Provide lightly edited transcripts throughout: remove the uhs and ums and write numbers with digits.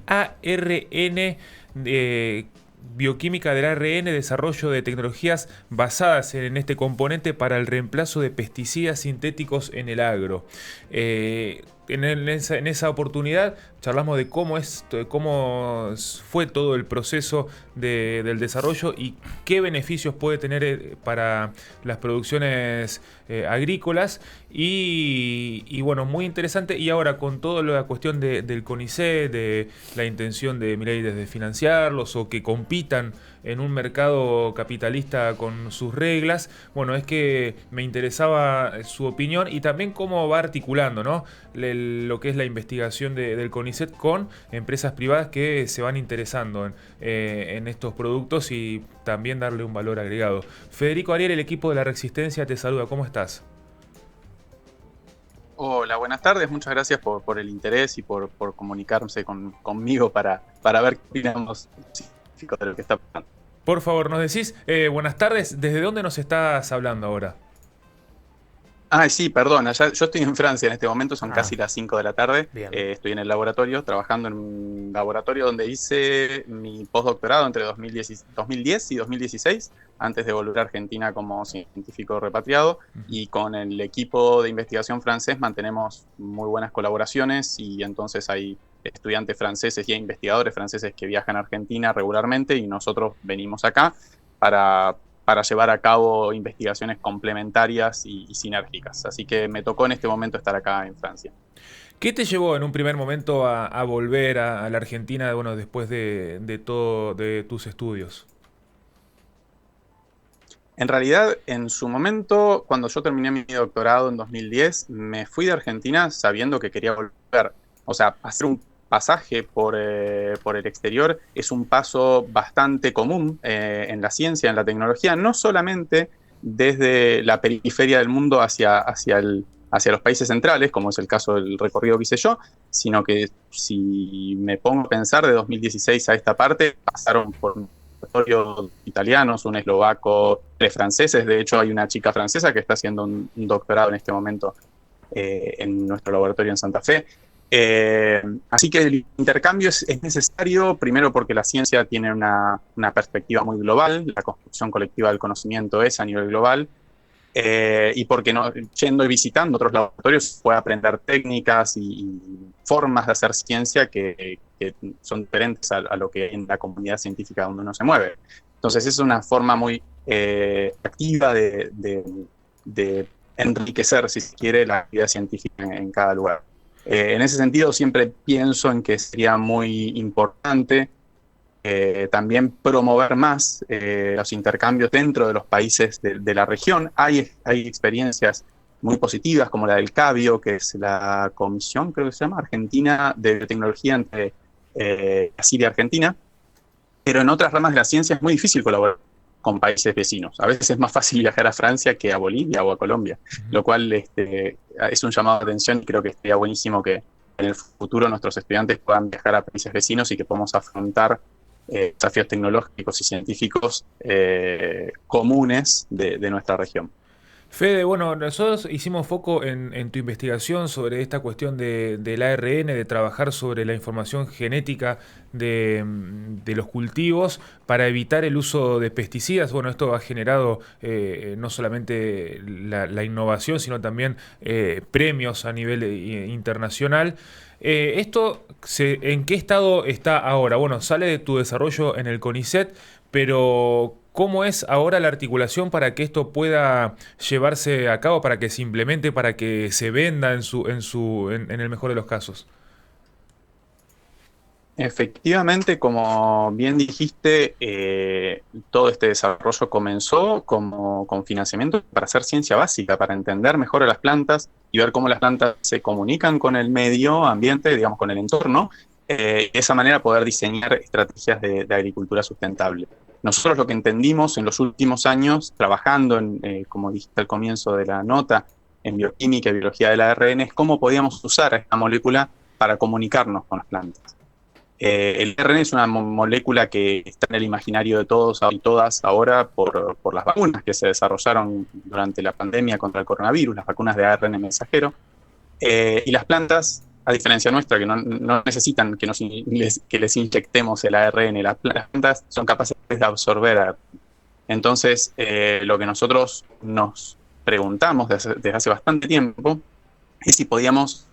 ARN, bioquímica del ARN, desarrollo de tecnologías basadas en este componente para el reemplazo de pesticidas sintéticos en el agro. En esa oportunidad charlamos de cómo fue todo el proceso del desarrollo y qué beneficios puede tener para las producciones agrícolas. Y bueno, muy interesante. Y ahora con toda la cuestión del CONICET, de la intención de Milei de financiarlos o que compitan en un mercado capitalista con sus reglas, bueno, es que me interesaba su opinión y también cómo va articulando, ¿no?, lo que es la investigación del CONICET con empresas privadas que se van interesando en estos productos y también darle un valor agregado. Federico Ariel, el equipo de La Resistencia, te saluda. ¿Cómo estás? Hola, buenas tardes. Muchas gracias por el interés y por comunicarse conmigo para ver qué opinamos de lo que está pasando. Por favor, nos decís, buenas tardes, ¿desde dónde nos estás hablando ahora? Sí, perdón, yo estoy en Francia en este momento, son Ah, casi las 5 de la tarde. bien. Estoy en el laboratorio, trabajando en un laboratorio donde hice mi postdoctorado entre 2010 y 2016, antes de volver a Argentina como científico repatriado. Ujú. Y con el equipo de investigación francés mantenemos muy buenas colaboraciones y entonces hay estudiantes franceses y hay investigadores franceses que viajan a Argentina regularmente y nosotros venimos acá para llevar a cabo investigaciones complementarias y sinérgicas. Así que me tocó en este momento estar acá en Francia. ¿Qué te llevó en un primer momento a volver a la Argentina, bueno, después de todo de tus estudios? En realidad, en su momento, cuando yo terminé mi doctorado en 2010, me fui de Argentina sabiendo que quería volver. O sea, hacer un pasaje por el exterior es un paso bastante común en la ciencia, en la tecnología, no solamente desde la periferia del mundo hacia los países centrales, como es el caso del recorrido que hice yo, sino que si me pongo a pensar de 2016 a esta parte, pasaron por italianos, un eslovaco, tres franceses. De hecho, hay una chica francesa que está haciendo un doctorado en este momento en nuestro laboratorio en Santa Fe. Así que el intercambio es necesario, primero porque la ciencia tiene una perspectiva muy global, la construcción colectiva del conocimiento es a nivel global, y porque no, yendo y visitando otros laboratorios puede aprender técnicas y formas de hacer ciencia que son diferentes a lo que en la comunidad científica donde uno se mueve. Entonces es una forma muy activa de enriquecer, si se quiere, la actividad científica en cada lugar. En ese sentido, siempre pienso en que sería muy importante también promover más los intercambios dentro de los países de la región. Hay experiencias muy positivas como la del CABIO, que es la comisión, creo que se llama, Argentina de Biotecnología entre Brasil y Argentina, pero en otras ramas de la ciencia es muy difícil colaborar con países vecinos. A veces es más fácil viajar a Francia que a Bolivia o a Colombia, Ujú. lo cual es un llamado de atención y creo que sería buenísimo que en el futuro nuestros estudiantes puedan viajar a países vecinos y que podamos afrontar desafíos tecnológicos y científicos comunes de nuestra región. Fede, bueno, nosotros hicimos foco en tu investigación sobre esta cuestión del ARN, de trabajar sobre la información genética de los cultivos para evitar el uso de pesticidas. Bueno, esto ha generado no solamente la innovación, sino también premios a nivel internacional. ¿En qué estado está ahora? Bueno, sale de tu desarrollo en el CONICET, pero ¿cómo es ahora la articulación para que esto pueda llevarse a cabo, para que se implemente, para que se venda en el mejor de los casos? Efectivamente, como bien dijiste, todo este desarrollo comenzó con financiamiento para hacer ciencia básica, para entender mejor a las plantas y ver cómo las plantas se comunican con el medio ambiente, digamos, con el entorno, y de esa manera poder diseñar estrategias de agricultura sustentable. Nosotros lo que entendimos en los últimos años, trabajando como dijiste al comienzo de la nota, en bioquímica y biología del ARN, es cómo podíamos usar esta molécula para comunicarnos con las plantas. El ARN es una molécula que está en el imaginario de todos y todas ahora por las vacunas que se desarrollaron durante la pandemia contra el coronavirus, las vacunas de ARN mensajero. Y las plantas, a diferencia nuestra, que no necesitan que, que les inyectemos el ARN, las plantas son capaces de absorber ARN. Entonces, lo que nosotros nos preguntamos desde hace bastante tiempo es si podíamos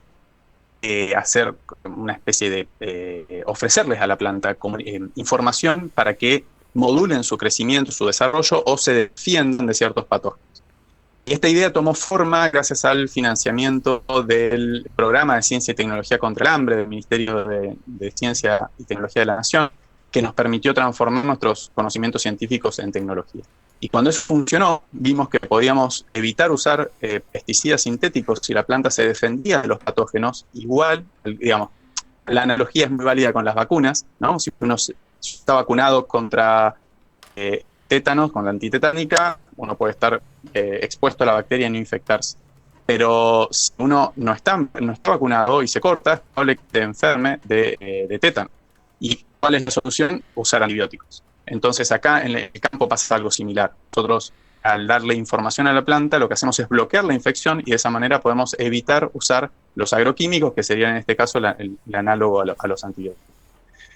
hacer una especie de ofrecerles a la planta como, información para que modulen su crecimiento, su desarrollo o se defiendan de ciertos patógenos. Y esta idea tomó forma gracias al financiamiento del Programa de Ciencia y Tecnología contra el Hambre del Ministerio de Ciencia y Tecnología de la Nación, que nos permitió transformar nuestros conocimientos científicos en tecnología. Y cuando eso funcionó, vimos que podíamos evitar usar pesticidas sintéticos si la planta se defendía de los patógenos. Igual, digamos, la analogía es muy válida con las vacunas, ¿no? Si uno está vacunado contra tétanos, con la antitetánica, uno puede estar expuesto a la bacteria y no infectarse. Pero si uno no está vacunado y se corta, es probable que se enferme de tétano. ¿Y cuál es la solución? Usar antibióticos. Entonces acá en el campo pasa algo similar. Nosotros, al darle información a la planta, lo que hacemos es bloquear la infección y de esa manera podemos evitar usar los agroquímicos, que serían en este caso el análogo a los antibióticos.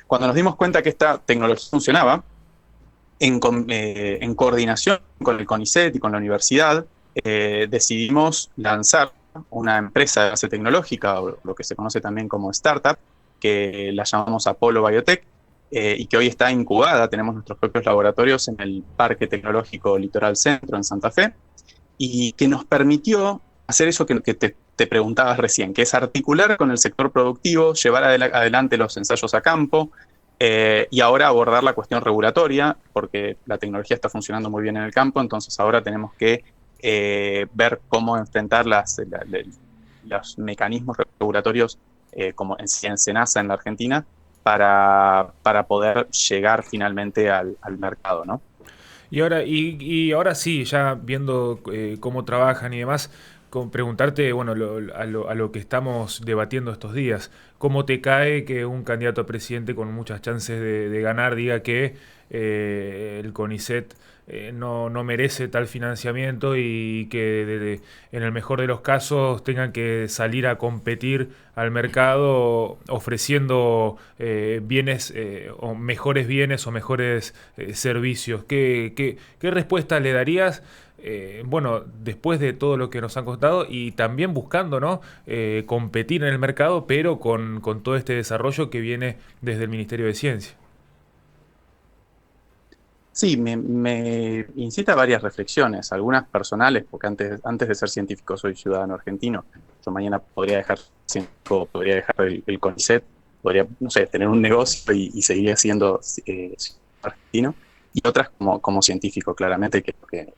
Cuando nos dimos cuenta que esta tecnología funcionaba, en coordinación con el CONICET y con la universidad, decidimos lanzar una empresa de base tecnológica, o lo que se conoce también como startup, que la llamamos Apollo Biotech, y que hoy está incubada. Tenemos nuestros propios laboratorios en el Parque Tecnológico Litoral Centro, en Santa Fe, y que nos permitió hacer eso que te preguntabas recién, que es articular con el sector productivo, llevar adelante los ensayos a campo, y ahora abordar la cuestión regulatoria, porque la tecnología está funcionando muy bien en el campo, entonces ahora tenemos que ver cómo enfrentar los mecanismos regulatorios como en SENASA en la Argentina, para poder llegar finalmente al mercado, ¿no? Y ahora sí, ya viendo cómo trabajan y demás, preguntarte, bueno, a lo que estamos debatiendo estos días, ¿cómo te cae que un candidato a presidente con muchas chances de ganar diga que el CONICET no merece tal financiamiento y que en el mejor de los casos tengan que salir a competir al mercado ofreciendo bienes o mejores bienes o mejores servicios? ¿Qué respuesta le darías? Bueno, después de todo lo que nos han costado y también buscando, ¿no? Competir en el mercado, pero con todo este desarrollo que viene desde el Ministerio de Ciencia. Sí, me incita a varias reflexiones, algunas personales, porque antes de ser científico soy ciudadano argentino. Yo mañana podría dejar el CONICET, podría, no sé, tener un negocio y seguir siendo argentino. Y otras como científico, claramente, que es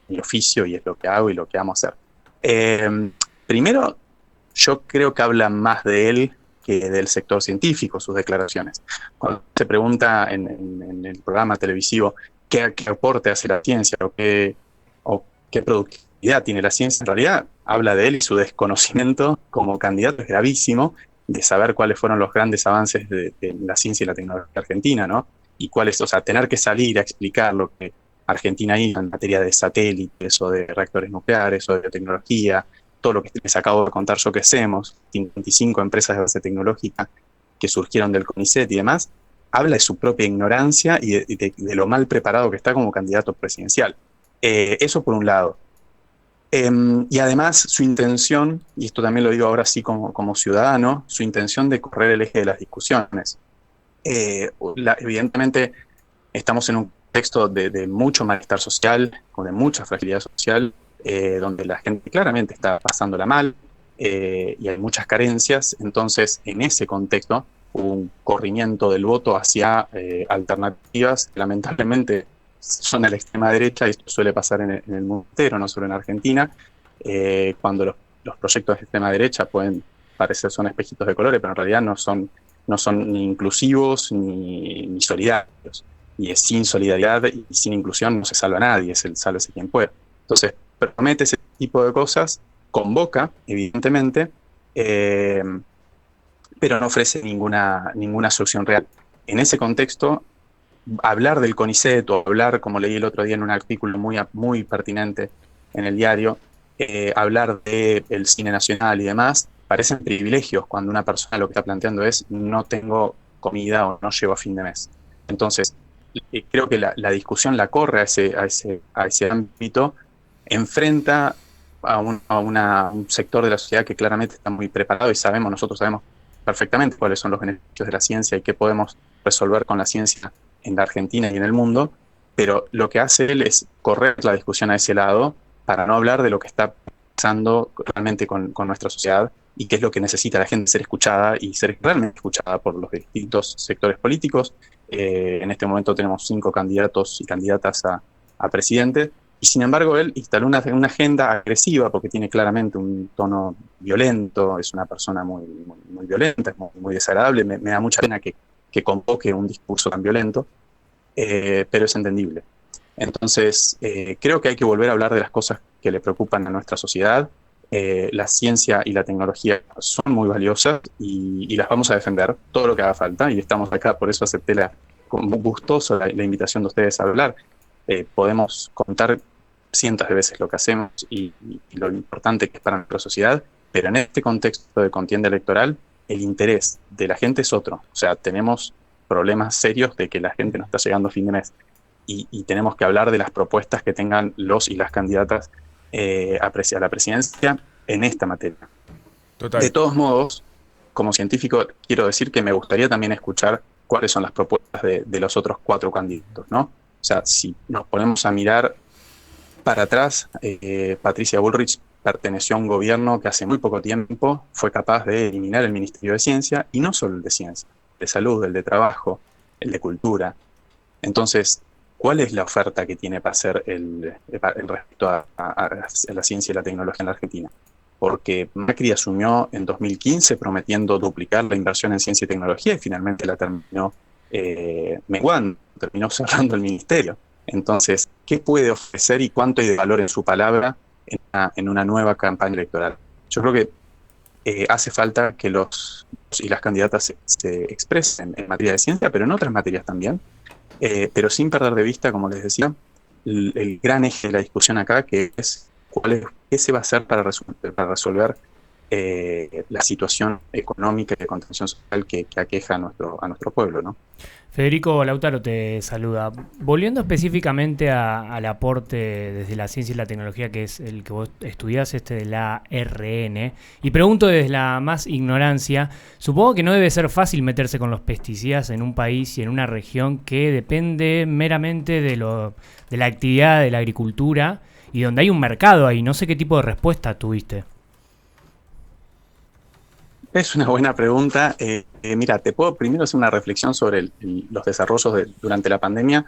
mi oficio y es lo que hago y lo que amo hacer. Primero, yo creo que habla más de él que del sector científico, sus declaraciones. Cuando se pregunta en el programa televisivo qué aporte hace la ciencia o qué productividad tiene la ciencia, en realidad habla de él y su desconocimiento como candidato es gravísimo, de saber cuáles fueron los grandes avances de la ciencia y la tecnología argentina, ¿no? Y cuáles, o sea, tener que salir a explicar lo que Argentina hizo en materia de satélites o de reactores nucleares o de tecnología, todo lo que les acabo de contar yo que hacemos, 55 empresas de base tecnológica que surgieron del CONICET y demás, habla de su propia ignorancia y de lo mal preparado que está como candidato presidencial. Eso por un lado. Y además su intención, y esto también lo digo ahora sí como ciudadano, su intención de correr el eje de las discusiones. Evidentemente estamos en un contexto de mucho malestar social, de mucha fragilidad social, donde la gente claramente está pasándola mal y hay muchas carencias. Entonces, en ese contexto, hubo un corrimiento del voto hacia alternativas que lamentablemente son a la extrema derecha, y esto suele pasar en el mundo entero, no solo en Argentina, cuando los proyectos de extrema derecha pueden parecer son espejitos de colores, pero en realidad no son ni inclusivos ni solidarios. Y es sin solidaridad y sin inclusión no se salva a nadie, sálvese quien pueda. Entonces, promete ese tipo de cosas, convoca, evidentemente, pero no ofrece ninguna solución real. En ese contexto, hablar del CONICET o hablar, como leí el otro día en un artículo muy pertinente en el diario, hablar del cine nacional y demás, parecen privilegios cuando una persona lo que está planteando es no tengo comida o no llego a fin de mes. Entonces, creo que la discusión la corre a ese ámbito, enfrenta a un sector de la sociedad que claramente está muy preparado y nosotros sabemos perfectamente cuáles son los beneficios de la ciencia y qué podemos resolver con la ciencia en la Argentina y en el mundo, pero lo que hace él es correr la discusión a ese lado para no hablar de lo que está pasando realmente con nuestra sociedad y qué es lo que necesita la gente, ser escuchada y ser realmente escuchada por los distintos sectores políticos. En este momento tenemos 5 candidatos y candidatas a presidente, y sin embargo él instaló una agenda agresiva porque tiene claramente un tono violento, es una persona muy violenta, es muy desagradable, me da mucha pena que convoque un discurso tan violento, pero es entendible. Entonces, creo que hay que volver a hablar de las cosas que le preocupan a nuestra sociedad. La ciencia y la tecnología son muy valiosas y las vamos a defender todo lo que haga falta, y estamos acá, por eso acepté con gustoso la invitación de ustedes a hablar. Podemos contar cientos de veces lo que hacemos y lo importante que es para nuestra sociedad, pero en este contexto de contienda electoral el interés de la gente es otro. O sea, tenemos problemas serios de que la gente no está llegando a fin de mes, y tenemos que hablar de las propuestas que tengan los y las candidatas a la presidencia en esta materia. Total. De todos modos, como científico, quiero decir que me gustaría también escuchar cuáles son las propuestas de los otros 4 candidatos, ¿no? O sea, si nos ponemos a mirar para atrás, Patricia Bullrich perteneció a un gobierno que hace muy poco tiempo fue capaz de eliminar el Ministerio de Ciencia, y no solo el de Ciencia, el de Salud, el de Trabajo, el de Cultura. Entonces, ¿cuál es la oferta que tiene para hacer el respecto a la ciencia y la tecnología en la Argentina? Porque Macri asumió en 2015 prometiendo duplicar la inversión en ciencia y tecnología, y finalmente la terminó menguando, terminó cerrando el ministerio. Entonces, ¿qué puede ofrecer y cuánto hay de valor en su palabra en una nueva campaña electoral? Yo creo que hace falta que los y las candidatas se expresen en materia de ciencia, pero en otras materias también, pero sin perder de vista, como les decía, el gran eje de la discusión acá, que es qué se va a hacer para resolver la situación económica y de contención social que aqueja a nuestro pueblo, ¿no? Federico Lautaro te saluda. Volviendo específicamente al aporte desde la ciencia y la tecnología, que es el que vos estudiás, de la ARN, y pregunto desde la más ignorancia, supongo que no debe ser fácil meterse con los pesticidas en un país y en una región que depende meramente de la actividad de la agricultura y donde hay un mercado ahí. No sé qué tipo de respuesta tuviste. Es una buena pregunta. Mira, te puedo primero hacer una reflexión sobre los desarrollos durante la pandemia.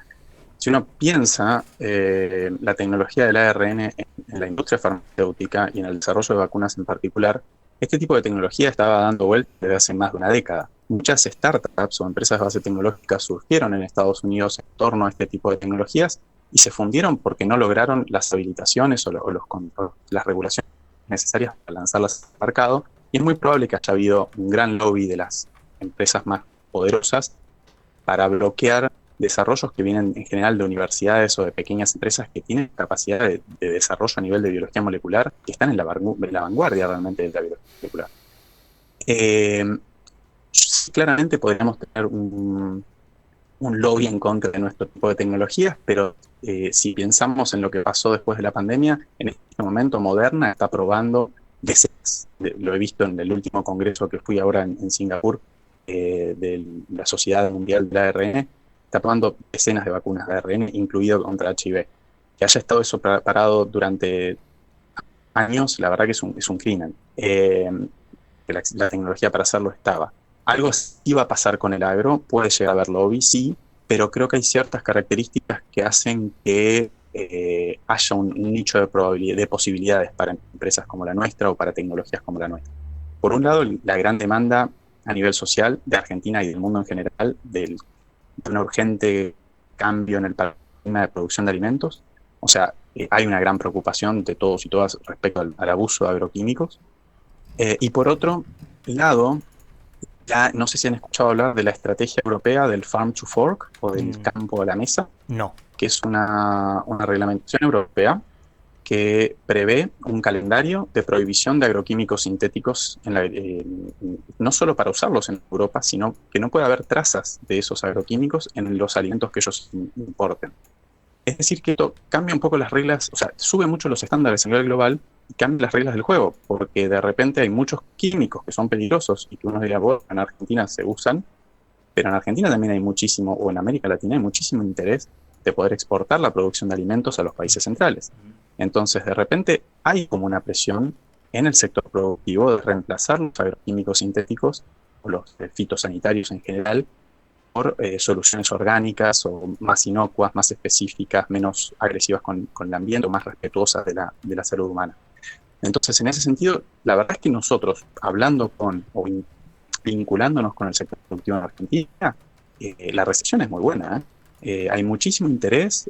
Si uno piensa la tecnología del ARN en la industria farmacéutica y en el desarrollo de vacunas en particular, este tipo de tecnología estaba dando vuelta desde hace más de una década. Muchas startups o empresas de base tecnológica surgieron en Estados Unidos en torno a este tipo de tecnologías y se fundieron porque no lograron las habilitaciones o las regulaciones necesarias para lanzarlas al mercado. Y es muy probable que haya habido un gran lobby de las empresas más poderosas para bloquear desarrollos que vienen en general de universidades o de pequeñas empresas que tienen capacidad de desarrollo a nivel de biología molecular, que están en la vanguardia realmente de la biología molecular. Claramente podríamos tener un lobby en contra de nuestro tipo de tecnologías, pero si pensamos en lo que pasó después de la pandemia, en este momento Moderna está probando decenas, lo he visto en el último congreso que fui ahora en Singapur, de la Sociedad Mundial de ARN, está probando decenas de vacunas de ARN, incluido contra HIV. Que haya estado eso parado durante años, la verdad que es un crimen. Que la tecnología para hacerlo estaba. Algo iba a pasar con el agro, puede llegar a haber lobby, sí, pero creo que hay ciertas características que hacen que haya un nicho de posibilidades para empresas como la nuestra o para tecnologías como la nuestra. Por un lado, la gran demanda a nivel social de Argentina y del mundo en general de un urgente cambio en el paradigma de producción de alimentos. O sea, hay una gran preocupación de todos y todas respecto al abuso de agroquímicos. Y por otro lado, no sé si han escuchado hablar de la estrategia europea del Farm to Fork o del campo a la mesa. No. Que es una reglamentación europea que prevé un calendario de prohibición de agroquímicos sintéticos, no solo para usarlos en Europa, sino que no puede haber trazas de esos agroquímicos en los alimentos que ellos importen. Es decir, que esto cambia un poco las reglas, o sea, sube mucho los estándares a nivel global y cambia las reglas del juego, porque de repente hay muchos químicos que son peligrosos y que uno diría, bueno, en Argentina se usan, pero en Argentina también hay muchísimo, o en América Latina hay muchísimo interés de poder exportar la producción de alimentos a los países centrales. Entonces, de repente, hay como una presión en el sector productivo de reemplazar los agroquímicos sintéticos o los fitosanitarios en general por soluciones orgánicas o más inocuas, más específicas, menos agresivas con el ambiente o más respetuosas de la salud humana. Entonces, en ese sentido, la verdad es que nosotros, hablando con o vinculándonos con el sector productivo en Argentina, la recepción es muy buena. Hay muchísimo interés.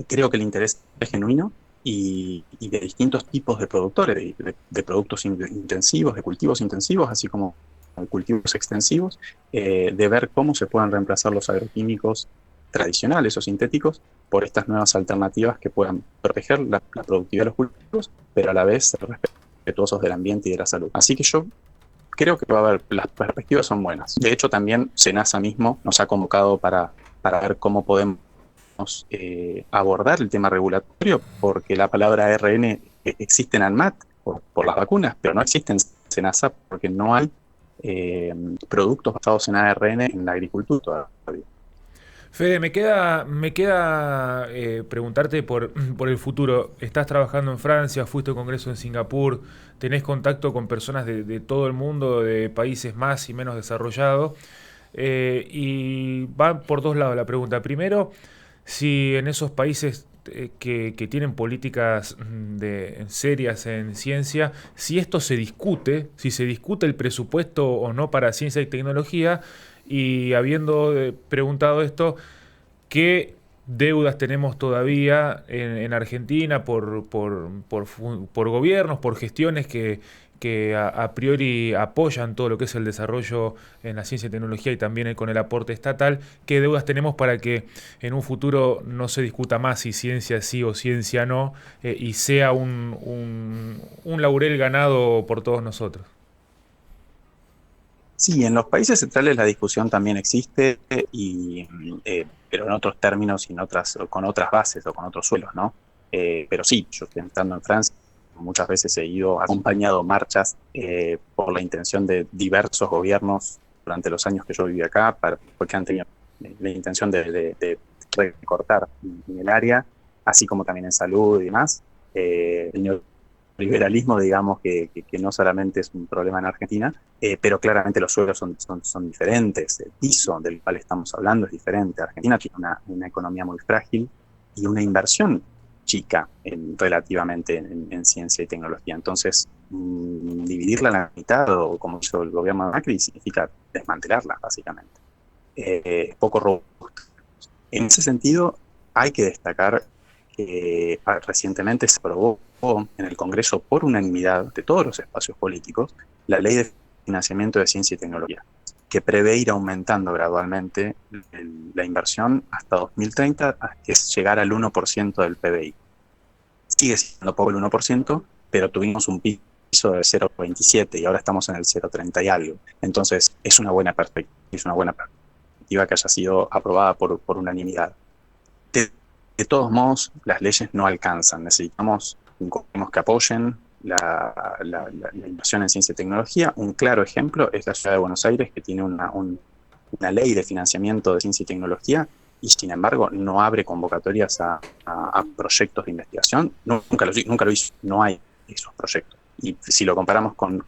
Creo que el interés es genuino y de distintos tipos de productores, de productos intensivos, de cultivos intensivos, así como cultivos extensivos, de ver cómo se pueden reemplazar los agroquímicos tradicionales o sintéticos por estas nuevas alternativas que puedan proteger la productividad de los cultivos, pero a la vez ser respetuosos del ambiente y de la salud. Así que yo creo que va a haber, las perspectivas son buenas. De hecho, también SENASA mismo nos ha convocado para ver cómo podemos abordar el tema regulatorio, porque la palabra ARN existe en ANMAT por las vacunas, pero no existe en SENASA porque no hay productos basados en ARN en la agricultura todavía. Fede, me queda preguntarte por el futuro. Estás trabajando en Francia, fuiste a un congreso en Singapur, tenés contacto con personas de todo el mundo, de países más y menos desarrollados, y va por dos lados la pregunta. Primero, si en esos países que tienen políticas serias en ciencia, si esto se discute, si se discute el presupuesto o no para ciencia y tecnología, y habiendo preguntado esto, ¿qué deudas tenemos todavía en Argentina por gobiernos, por gestiones que a priori apoyan todo lo que es el desarrollo en la ciencia y tecnología y también con el aporte estatal? ¿Qué deudas tenemos para que en un futuro no se discuta más si ciencia sí o ciencia no, y sea un laurel ganado por todos nosotros? Sí, en los países centrales la discusión también existe, pero en otros términos y con otras bases o con otros suelos, ¿no? Pero sí, yo estando en Francia, muchas veces he ido acompañado marchas por la intención de diversos gobiernos durante los años que yo viví acá, porque han tenido la intención de recortar en el área, así como también en salud y demás. El neoliberalismo, digamos, que no solamente es un problema en Argentina, pero claramente los suelos son diferentes. El piso del cual estamos hablando es diferente. Argentina tiene una economía muy frágil y una inversión chica relativamente en ciencia y tecnología. Entonces, dividirla a la mitad, o como hizo el gobierno de Macri, significa desmantelarla, básicamente. Poco robusta. En ese sentido, hay que destacar que recientemente se aprobó en el Congreso por unanimidad de todos los espacios políticos la Ley de Financiamiento de Ciencia y Tecnología, que prevé ir aumentando gradualmente la inversión hasta 2030, que es llegar al 1% del PBI. Sigue siendo poco el 1%, pero tuvimos un piso de 0,27 y ahora estamos en el 0,30 y algo. Entonces, es una buena perspectiva que haya sido aprobada por unanimidad. De todos modos, las leyes no alcanzan. Necesitamos que apoyen la inversión en ciencia y tecnología. Un claro ejemplo es la ciudad de Buenos Aires, que tiene una ley de financiamiento de ciencia y tecnología y, sin embargo, no abre convocatorias a proyectos de investigación. Nunca lo hizo. No hay esos proyectos. Y si lo comparamos con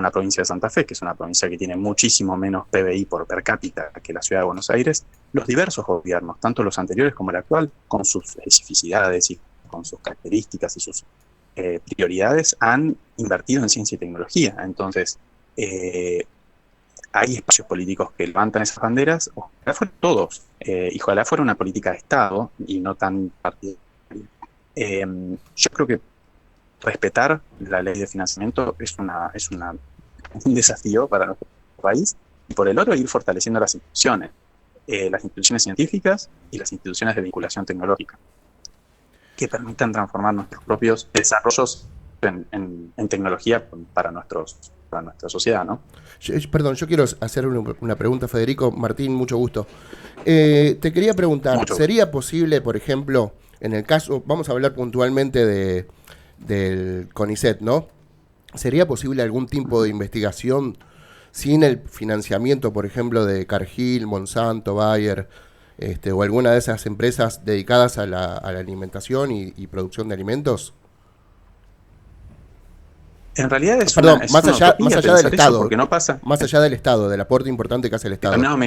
la provincia de Santa Fe, que es una provincia que tiene muchísimo menos PBI por per cápita que la ciudad de Buenos Aires, los diversos gobiernos, tanto los anteriores como el actual, con sus especificidades y con sus características y sus prioridades, han invertido en ciencia y tecnología. Entonces, hay espacios políticos que levantan esas banderas, ojalá fueran todos, y ojalá fuera una política de Estado y no tan partidaria. Yo creo que respetar la ley de financiamiento es un desafío para nuestro país, y por el otro ir fortaleciendo las instituciones científicas y las instituciones de vinculación tecnológica. que permitan transformar nuestros propios desarrollos en tecnología para nuestra sociedad, ¿no? Perdón, yo quiero hacer una pregunta, Federico. Martín, mucho gusto. Te quería preguntar, ¿sería posible, por ejemplo, en el caso, vamos a hablar puntualmente del CONICET, ¿no? ¿Sería posible algún tipo de investigación sin el financiamiento, por ejemplo, de Cargill, Monsanto, Bayer, o alguna de esas empresas dedicadas a la alimentación y producción de alimentos? En realidad es Perdón, una, más allá del Estado, porque no pasa. Más allá del Estado, del aporte importante que hace el Estado. No,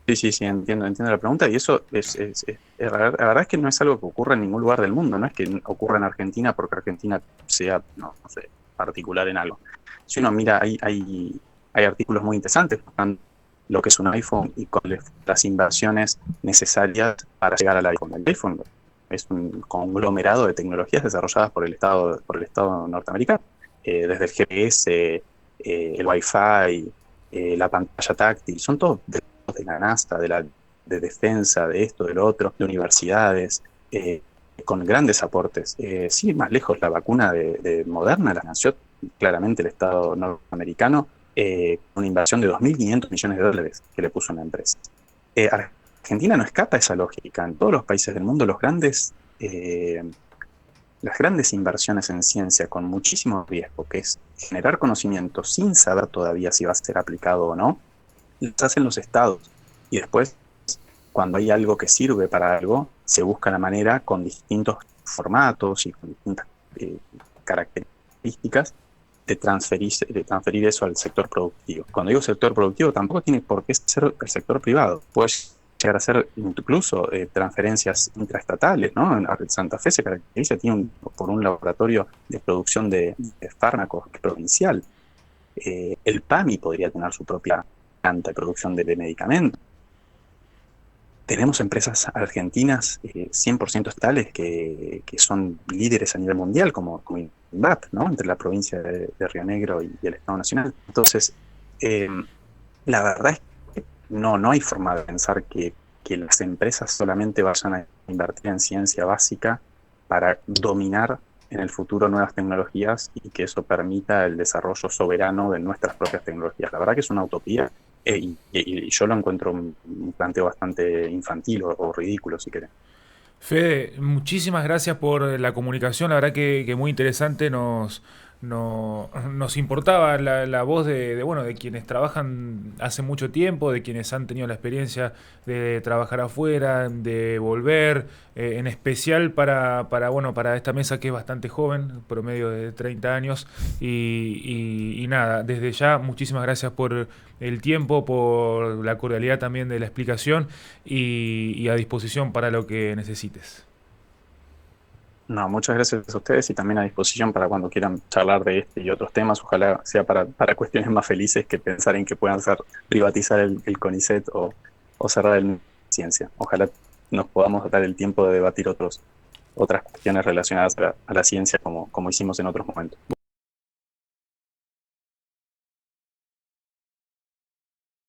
sí, entiendo la pregunta, y eso la verdad es que no es algo que ocurra en ningún lugar del mundo, no es que ocurra en Argentina porque Argentina sea, no sé, particular en algo. Si uno mira, hay artículos muy interesantes buscando lo que es un iPhone y con las inversiones necesarias para llegar al iPhone. El iPhone es un conglomerado de tecnologías desarrolladas por el Estado norteamericano, desde el GPS, el Wi-Fi, la pantalla táctil, son todos de la NASA, de defensa, de esto, de lo otro, de universidades, con grandes aportes. Sí, más lejos, la vacuna de Moderna la nació claramente el Estado norteamericano, una inversión de 2.500 millones de dólares que le puso una empresa. Argentina no escapa esa lógica. En todos los países del mundo, las grandes inversiones en ciencia con muchísimo riesgo, que es generar conocimiento sin saber todavía si va a ser aplicado o no, las hacen los estados. Y después, cuando hay algo que sirve para algo, se busca la manera con distintos formatos y con distintas características de transferir eso al sector productivo. Cuando digo sector productivo, tampoco tiene por qué ser el sector privado. Puede llegar a ser incluso transferencias intraestatales, ¿no? En Santa Fe se caracteriza, por un laboratorio de producción de fármacos provincial. El PAMI podría tener su propia planta de producción de medicamentos. Tenemos empresas argentinas 100% estatales que son líderes a nivel mundial, como INVAP, ¿no? Entre la provincia de Río Negro y el Estado Nacional. Entonces, la verdad es que no hay forma de pensar que las empresas solamente vayan a invertir en ciencia básica para dominar en el futuro nuevas tecnologías y que eso permita el desarrollo soberano de nuestras propias tecnologías. La verdad que es una utopía. Y yo lo encuentro un planteo bastante infantil o ridículo, si querés. Fede, muchísimas gracias por la comunicación, la verdad que muy interesante, nos importaba la voz de quienes trabajan hace mucho tiempo, de quienes han tenido la experiencia de trabajar afuera, de volver, en especial para esta mesa que es bastante joven, promedio de 30 años, y nada, desde ya muchísimas gracias por el tiempo, por la cordialidad también de la explicación y a disposición para lo que necesites. No, muchas gracias a ustedes y también a disposición para cuando quieran charlar de este y otros temas. Ojalá sea para cuestiones más felices que pensar en que puedan privatizar el CONICET o cerrar el ciencia. Ojalá nos podamos dar el tiempo de debatir otras cuestiones relacionadas a la ciencia como hicimos en otros momentos.